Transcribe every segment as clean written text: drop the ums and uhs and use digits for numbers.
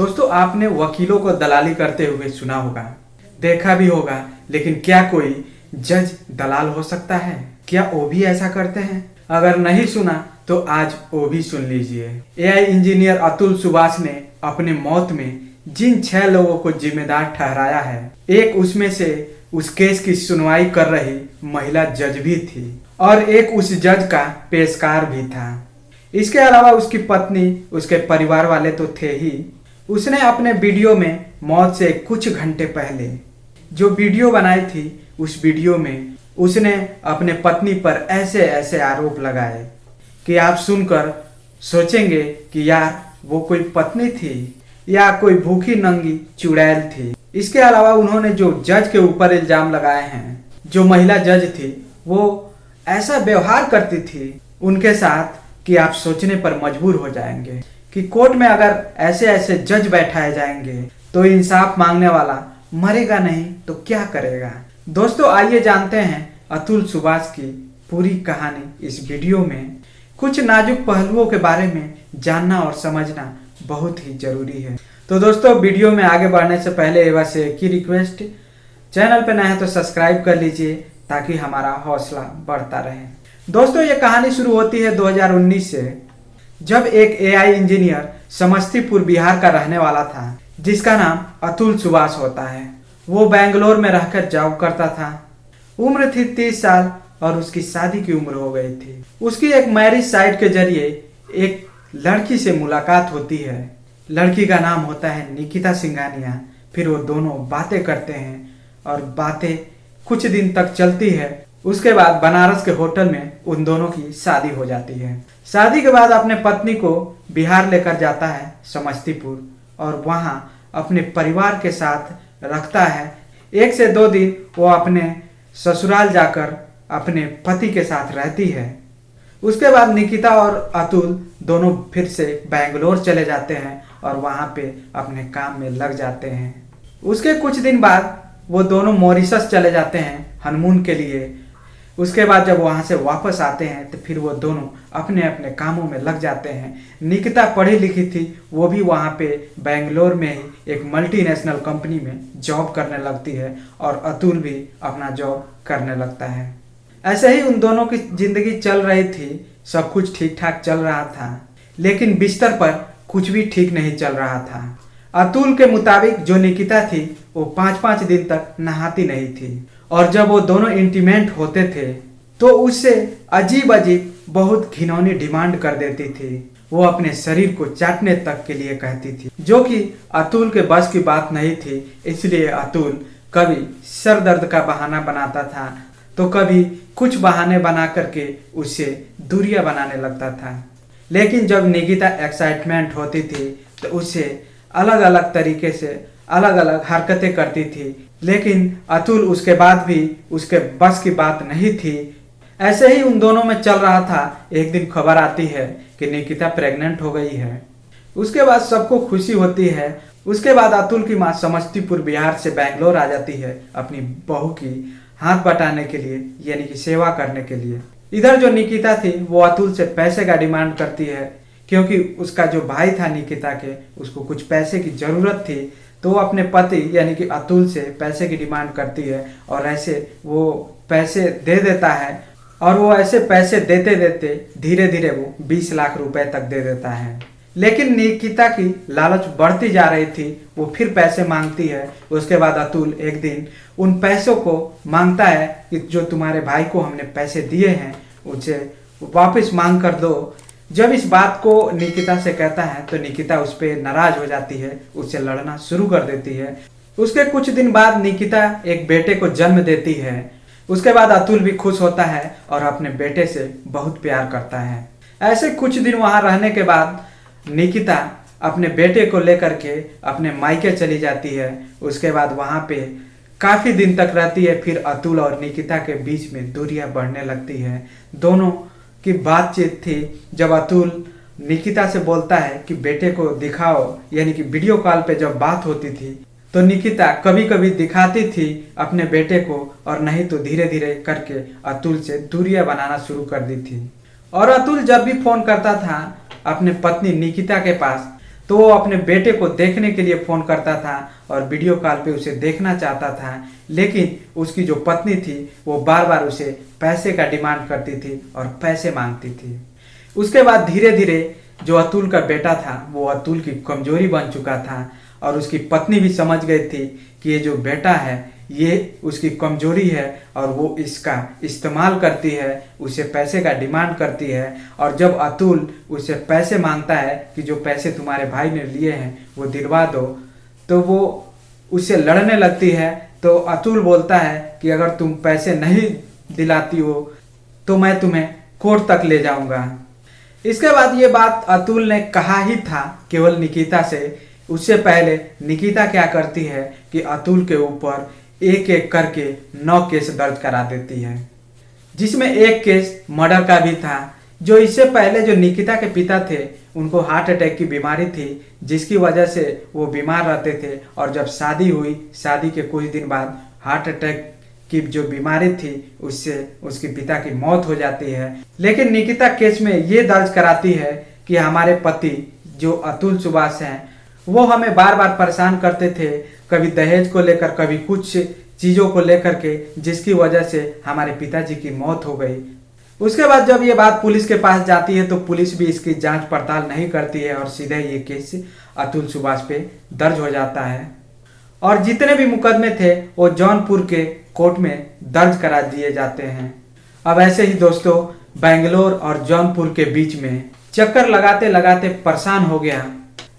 दोस्तों, आपने वकीलों को दलाली करते हुए सुना होगा, देखा भी होगा, लेकिन क्या कोई जज दलाल हो सकता है? क्या वो भी ऐसा करते हैं? अगर नहीं सुना तो आज वो भी सुन लीजिए। एआई इंजीनियर अतुल सुभाष ने अपने मौत में जिन 6 लोगों को जिम्मेदार ठहराया है, एक उसमें से उस केस की सुनवाई कर रही महिला जज भी थी और एक उस जज का पेशकार भी था। इसके अलावा उसकी पत्नी, उसके परिवार वाले तो थे ही। उसने अपने वीडियो में मौत से कुछ घंटे पहले जो वीडियो बनाई थी, उस वीडियो में उसने अपने पत्नी पर ऐसे ऐसे आरोप लगाए कि आप सुनकर सोचेंगे कि यार वो कोई पत्नी थी या कोई भूखी नंगी चुड़ैल थी। इसके अलावा उन्होंने जो जज के ऊपर इल्जाम लगाए हैं, जो महिला जज थी वो ऐसा व्यवहार करती थी उनके साथ कि आप सोचने पर मजबूर हो जाएंगे कि कोर्ट में अगर ऐसे ऐसे जज बैठाए जाएंगे तो इंसाफ मांगने वाला मरेगा नहीं तो क्या करेगा। दोस्तों, आइए जानते हैं अतुल सुभाष की पूरी कहानी। इस वीडियो में कुछ नाजुक पहलुओं के बारे में जानना और समझना बहुत ही जरूरी है। तो दोस्तों, वीडियो में आगे बढ़ने से पहले बस एक ही रिक्वेस्ट, चैनल पे नए हैं तो सब्सक्राइब कर लीजिए ताकि हमारा हौसला बढ़ता रहे। दोस्तों, ये कहानी शुरू होती है 2019 से, जब एक एआई इंजीनियर समस्तीपुर बिहार का रहने वाला था जिसका नाम अतुल सुभाष होता है। वो बेंगलोर में रहकर जॉब करता था। उम्र थी 30 साल और उसकी शादी की उम्र हो गई थी। उसकी एक मैरिज साइट के जरिए एक लड़की से मुलाकात होती है। लड़की का नाम होता है निकिता सिंघानिया। फिर वो दोनों बातें करते हैं और बातें कुछ दिन तक चलती है। उसके बाद बनारस के होटल में उन दोनों की शादी हो जाती है। शादी के बाद अपने पत्नी को बिहार लेकर जाता है समस्तीपुर और वहाँ अपने परिवार के साथ रखता है। 1 से 2 दिन वो अपने ससुराल जाकर अपने पति के साथ रहती है। उसके बाद निकिता और अतुल दोनों फिर से बेंगलोर चले जाते हैं और वहाँ पे अपने काम में लग जाते हैं। उसके कुछ दिन बाद वो दोनों मॉरिशस चले जाते हैं हनीमून के लिए। उसके बाद जब वहाँ से वापस आते हैं तो फिर वो दोनों अपने अपने कामों में लग जाते हैं। निकिता पढ़ी लिखी थी, वो भी वहाँ पे बेंगलोर में ही एक मल्टीनेशनल कंपनी में जॉब करने लगती है और अतुल भी अपना जॉब करने लगता है। ऐसे ही उन दोनों की जिंदगी चल रही थी, सब कुछ ठीक ठाक चल रहा था, लेकिन बिस्तर पर कुछ भी ठीक नहीं चल रहा था। अतुल के मुताबिक जो निकिता थी वो 5-5 दिन तक नहाती नहीं थी और जब वो दोनों इंटीमेट होते थे तो उससे अजीब अजीब बहुत घिनौनी डिमांड कर देती थी। वो अपने शरीर को चाटने तक के लिए कहती थी, जो कि अतुल के बस की बात नहीं थी। इसलिए अतुल कभी सर दर्द का बहाना बनाता था तो कभी कुछ बहाने बना करके उससे दूरियां बनाने लगता था। लेकिन जब निकिता एक्साइटमेंट होती थी तो उससे अलग अलग तरीके से अलग अलग हरकतें करती थी, लेकिन अतुल उसके बाद भी उसके बस की बात नहीं थी। ऐसे ही उन दोनों में चल रहा था। एक दिन खबर आती है कि निकिता प्रेग्नेंट हो गई है। उसके बाद सबको खुशी होती है। उसके बाद अतुल की माँ समस्तीपुर बिहार से बेंगलोर आ जाती है अपनी बहू की हाथ बटाने के लिए, यानी कि सेवा करने के लिए। इधर जो निकिता थी वो अतुल से पैसे का डिमांड करती है, क्योंकि उसका जो भाई था निकिता के, उसको कुछ पैसे की जरूरत थी, तो वो अपने पति यानी कि अतुल से पैसे की डिमांड करती है और ऐसे वो पैसे दे देता है और वो ऐसे पैसे देते देते धीरे धीरे वो 20 लाख रुपए तक दे देता है। लेकिन निकिता की लालच बढ़ती जा रही थी, वो फिर पैसे मांगती है। उसके बाद अतुल एक दिन उन पैसों को मांगता है कि जो तुम्हारे भाई को हमने पैसे दिए हैं उसे वापस मांग कर दो। जब इस बात को निकिता से कहता है तो निकिता उस पर नाराज हो जाती है, उससे लड़ना शुरू कर देती है। उसके कुछ दिन बाद निकिता एक बेटे को जन्म देती है। उसके बाद अतुल भी खुश होता है और अपने बेटे से बहुत प्यार करता है। ऐसे कुछ दिन वहां रहने के बाद निकिता अपने बेटे को लेकर के अपने मायके चली जाती है। उसके बाद वहां पे काफी दिन तक रहती है। फिर अतुल और निकिता के बीच में दूरियां बढ़ने लगती है। दोनों की बातचीत थी, जब अतुल निकिता से बोलता है कि बेटे को दिखाओ, यानी कि वीडियो कॉल पे जब बात होती थी तो निकिता कभी कभी दिखाती थी अपने बेटे को और नहीं तो धीरे धीरे करके अतुल से दूरियां बनाना शुरू कर दी थी। और अतुल जब भी फोन करता था अपने पत्नी निकिता के पास तो वो अपने बेटे को देखने के लिए फ़ोन करता था और वीडियो कॉल पे उसे देखना चाहता था, लेकिन उसकी जो पत्नी थी वो बार बार उसे पैसे का डिमांड करती थी और पैसे मांगती थी। उसके बाद धीरे धीरे जो अतुल का बेटा था वो अतुल की कमजोरी बन चुका था और उसकी पत्नी भी समझ गई थी कि ये जो बेटा है ये उसकी कमजोरी है और वो इसका इस्तेमाल करती है, उसे पैसे का डिमांड करती है। और जब अतुल उसे पैसे मांगता है कि जो पैसे तुम्हारे भाई ने लिए हैं वो दिलवा दो, तो वो उससे लड़ने लगती है। तो अतुल बोलता है कि अगर तुम पैसे नहीं दिलाती हो तो मैं तुम्हें कोर्ट तक ले जाऊंगा। इसके बाद ये बात अतुल ने कहा ही था केवल निकिता से। उससे पहले निकिता क्या करती है कि अतुल के ऊपर एक एक करके 9 केस दर्ज करा देती है, जिसमें एक केस मर्डर का भी था। जो इससे पहले जो निकिता के पिता थे उनको हार्ट अटैक की बीमारी थी, जिसकी वजह से वो बीमार रहते थे और जब शादी हुई, शादी के कुछ दिन बाद हार्ट अटैक की जो बीमारी थी उससे उसके पिता की मौत हो जाती है। लेकिन निकिता केस में ये दर्ज कराती है कि हमारे पति जो अतुल सुभाष हैं वो हमें बार बार परेशान करते थे, कभी दहेज को लेकर, कभी कुछ चीज़ों को लेकर के, जिसकी वजह से हमारे पिताजी की मौत हो गई। उसके बाद जब ये बात पुलिस के पास जाती है तो पुलिस भी इसकी जांच पड़ताल नहीं करती है और सीधे ये केस अतुल सुभाष पे दर्ज हो जाता है। और जितने भी मुकदमे थे वो जौनपुर के कोर्ट में दर्ज करा दिए जाते हैं। अब ऐसे ही दोस्तों बेंगलोर और जौनपुर के बीच में चक्कर लगाते लगाते परेशान हो गया।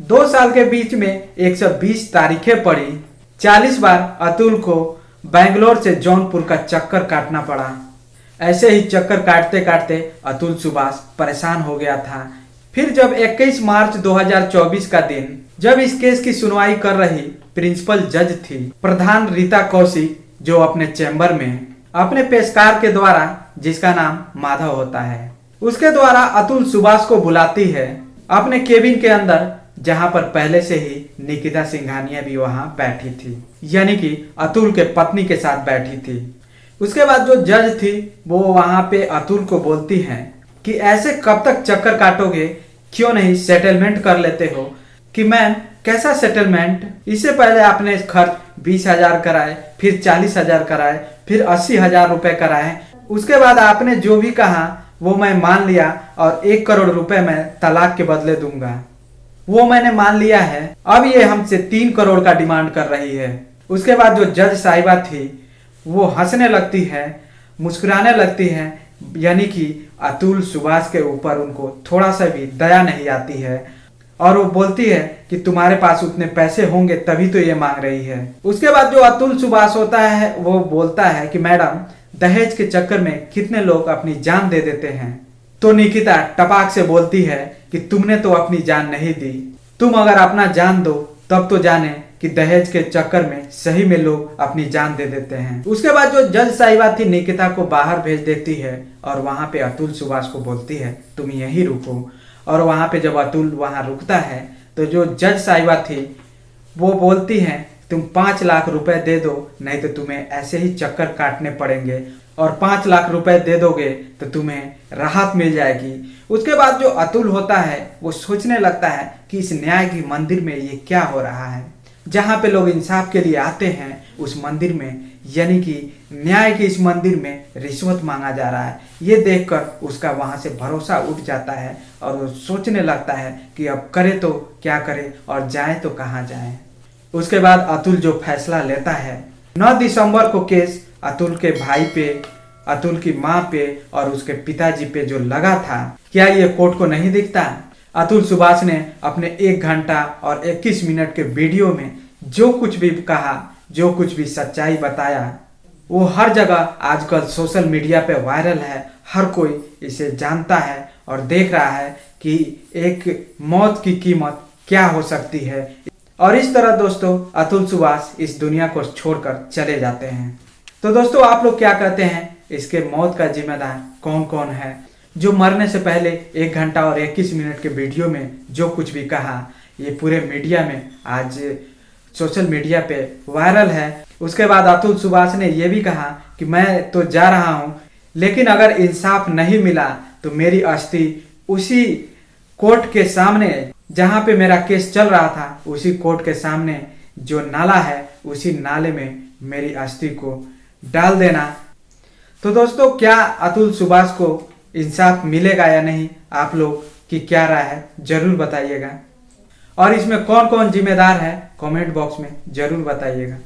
2 साल के बीच में 120 तारीखें पड़ी। 40 बार अतुल को बेंगलोर से जौनपुर का चक्कर काटना पड़ा। ऐसे ही चक्कर काटते काटते अतुल सुभाष परेशान हो गया था। फिर जब 21 मार्च 2024 का दिन, जब इस केस की सुनवाई कर रही प्रिंसिपल जज थी प्रधान रीता कौशिक, जो अपने चैम्बर में अपने पेशकार के द्वारा, जिसका नाम माधव होता है, उसके द्वारा अतुल सुभाष को बुलाती है अपने केबिन के अंदर, जहां पर पहले से ही निकिता सिंघानिया भी वहां बैठी थी, यानी कि अतुल के पत्नी के साथ बैठी थी। उसके बाद जो जज थी वो वहां पे अतुल को बोलती हैं कि ऐसे कब तक चक्कर काटोगे, क्यों नहीं सेटलमेंट कर लेते हो। कि मैम कैसा सेटलमेंट, इससे पहले आपने खर्च 20,000 कराए, फिर 40,000 कराए, फिर 80,000 रुपए कराए, उसके बाद आपने जो भी कहा वो मैं मान लिया और 1 करोड़ रुपए मैं तलाक के बदले दूंगा, वो मैंने मान लिया है। अब ये हमसे 3 करोड़ का डिमांड कर रही है। उसके बाद जो जज साहिबा थी वो हंसने लगती है, मुस्कुराने लगती है, यानी कि अतुल सुभाष के ऊपर उनको थोड़ा सा भी दया नहीं आती है और वो बोलती है कि तुम्हारे पास उतने पैसे होंगे तभी तो ये मांग रही है। उसके बाद जो अतुल सुभाष होता है वो बोलता है कि मैडम दहेज के चक्कर में कितने लोग अपनी जान दे देते हैं। तो निकिता टपाक से बोलती है कि तुमने तो अपनी जान नहीं दी, तुम अगर अपना जान दो तब तो जाने कि दहेज के चक्कर में सही में लोग अपनी जान दे देते हैं। उसके बाद जो जज साहिबा थी निकिता को बाहर भेज देती है और वहां पे अतुल सुभाष को बोलती है तुम यहीं रुको। और वहां पे जब अतुल वहां रुकता है तो जो जज साहिबा थी वो बोलती हैं तुम 5 लाख रुपए दे दो, नहीं तो तुम्हें ऐसे ही चक्कर काटने पड़ेंगे, और 5 लाख रुपए दे दोगे तो तुम्हें राहत मिल जाएगी। उसके बाद जो अतुल होता है वो सोचने लगता है कि इस न्याय की मंदिर में ये क्या हो रहा है, जहाँ पे लोग इंसाफ के लिए आते हैं उस मंदिर में, यानी कि न्याय की इस मंदिर में रिश्वत मांगा जा रहा है। ये देखकर उसका वहाँ से भरोसा उठ जाता है और वो सोचने लगता है कि अब करे तो क्या करे और जाए तो कहाँ जाए। उसके बाद अतुल जो फैसला लेता है, 9 दिसंबर को केस अतुल के भाई पे, अतुल की माँ पे और उसके पिताजी पे जो लगा था, क्या ये कोर्ट को नहीं दिखता। अतुल सुभाष ने अपने 1 घंटा और 21 मिनट के वीडियो में जो कुछ भी कहा, जो कुछ भी सच्चाई बताया, वो हर जगह आजकल सोशल मीडिया पे वायरल है। हर कोई इसे जानता है और देख रहा है कि एक मौत की कीमत क्या हो सकती है। और इस तरह दोस्तों अतुल सुभाष इस दुनिया को छोड़कर चले जाते हैं। तो दोस्तों आप लोग क्या कहते हैं, इसके मौत का जिम्मेदार कौन कौन है? जो मरने से पहले 1 घंटा और 21 मिनट के वीडियो में जो कुछ भी कहा, ये पूरे मीडिया में आज सोशल मीडिया पे वायरल है। उसके बाद अतुल सुभाष ने यह भी कहा कि मैं तो जा रहा हूं, लेकिन अगर इंसाफ नहीं मिला तो मेरी अस्थि उसी कोर्ट के सामने जहां पे मेरा केस चल रहा था उसी कोर्ट के सामने जो नाला है उसी नाले में मेरी अस्थि को डाल देना। तो दोस्तों, क्या अतुल सुभाष को इंसाफ मिलेगा या नहीं, आप लोग की क्या राय है जरूर बताइएगा। और इसमें कौन कौन जिम्मेदार है कमेंट बॉक्स में जरूर बताइएगा।